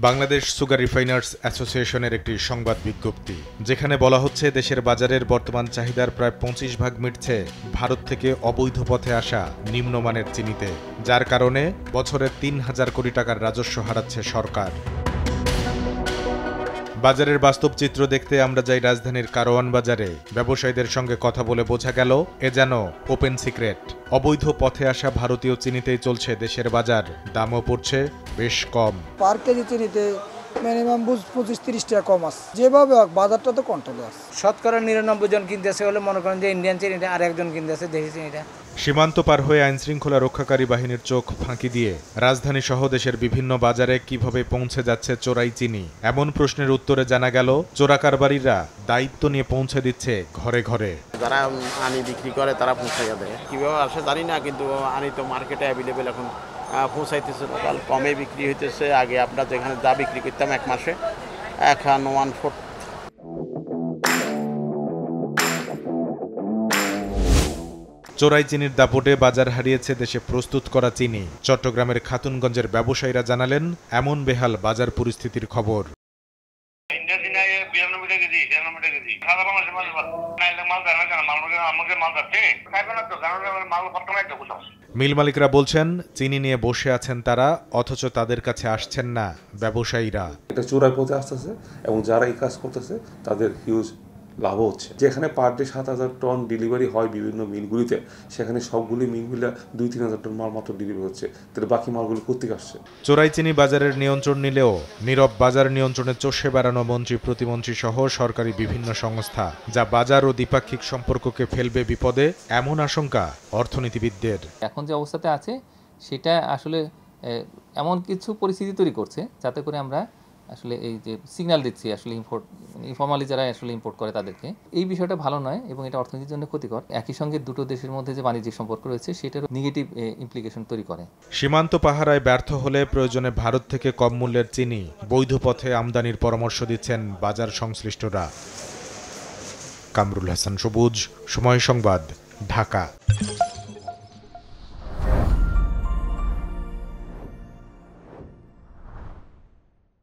Bangladesh sugar refiners অ্যাসোসিয়েশনের একটি সংবাদ বিজ্ঞপ্তি, যেখানে বলা হচ্ছে দেশের বাজারের বর্তমান চাহিদার প্রায় 25% মিটছে ভারত থেকে অবৈধ পথে আসা নিম্নমানের চিনিতে, যার কারণে বছরে ৩,০০০ কোটি টাকার রাজস্ব হারাচ্ছে সরকার। বাজারের বাস্তব চিত্র দেখতে আমরা যাই রাজধানীর কারওয়ান বাজারে। ব্যবসায়ীদের সঙ্গে কথা বলে বোঝা গেল এ যেন ওপেন সিক্রেট। অবৈধ পথে আসা ভারতীয় চিনিতেই চলছে দেশের বাজার, দামও পড়ছে বেশ কম। পার কেজি চিনিতে মিনিমাম 25-30 টাকা কম আছে। যেভাবে হোক বাজারটা তো কন্ট্রোলে আছে। শতকরা 99 জন কিনতেছে হলে মনে করেন যে ইন্ডিয়ান চিনিটা, আর একজন কিনতেছে দেশি চিনিটা। সীমান্ত পার হয়ে আইনশৃঙ্খলা রক্ষাকারী বাহিনীর চোখ ফাঁকি দিয়ে রাজধানী সহ দেশের বিভিন্ন বাজারে কিভাবে পৌঁছে যাচ্ছে চোরাই চিনি, এমন প্রশ্নের উত্তরে জানা গেল চোরা কারবারিরা দায়িত্ব নিয়ে পৌঁছে দিচ্ছে ঘরে ঘরে। যারা আনি বিক্রি করে তারা পৌঁছাইয়া দেয়, কিভাবে আসে জানি না, কিন্তু আনি তো মার্কেটে অ্যাভেলেবেল এখন পৌঁছাইতেছে, কমে বিক্রি হইতেছে। আগে আমরা যেখানে যা বিক্রি করতাম এক মাসে, এখন 1/4। চোরাই চিনির দাপটে বাজার হারিয়েছে দেশে প্রস্তুত করা চিনি। চট্টগ্রামের খাতুনগঞ্জের ব্যবসায়ীরা জানালেন এমন বেহাল বাজার পরিস্থিতির খবর। মিল মালিকরা বলছেন চিনি নিয়ে বসে আছেন তারা, অথচ তাদের কাছে আসছেন না ব্যবসায়ীরা। এটা চোরাই পথে আসতেছে এবং যারা এই কাজ করতেছে তাদের হিউজ লাভ হচ্ছে। যেখানে পার ডে 7,000 টন ডেলিভারি হয় বিভিন্ন মিলগুলিতে, সেখানে সবগুলি মিলগুলো 2-3,000 টন মাল মাত্র ডেলিভারি হচ্ছে। তাহলে বাকি মালগুলো কোথেকে আসছে? চোরাই চিনি বাজারের নিয়ন্ত্রণ নিলেও নীরব বাজার নিয়ন্ত্রণে চষে বেড়ানো মন্ত্রী, প্রতিমন্ত্রী সহ সরকারি বিভিন্ন সংস্থা, যা বাজার ও দ্বিপাক্ষিক সম্পর্ককে ফেলবে বিপদে, এমন আশঙ্কা অর্থনীতিবিদদের। এখন যে অবস্থাতে আছে সেটা আসলে এমন কিছু পরিস্থিতি তৈরি করছে যাতে করে আমরা আসলে এই যে সিগন্যাল দিচ্ছি আসলে ইনফর্মালি যারা আসলে ইম্পোর্ট করে তাদেরকে, এই বিষয়টা ভালো নয় এবং এটা অর্থনীতির জন্য ক্ষতিকর। একই সঙ্গে দুটো দেশের মধ্যে যে বাণিজ্যিক সম্পর্ক রয়েছে সেটারও নেগেটিভ ইমপ্লিকেশন তৈরি করে। সীমান্ত পাহারায় ব্যর্থ হলে প্রয়োজনে ভারত থেকে কম মূল্যের চিনি বৈধ পথে আমদানির পরামর্শ দিচ্ছেন বাজার সংশ্লিষ্টরা। কামরুল হাসান সবুজ, সময় সংবাদ, ঢাকা।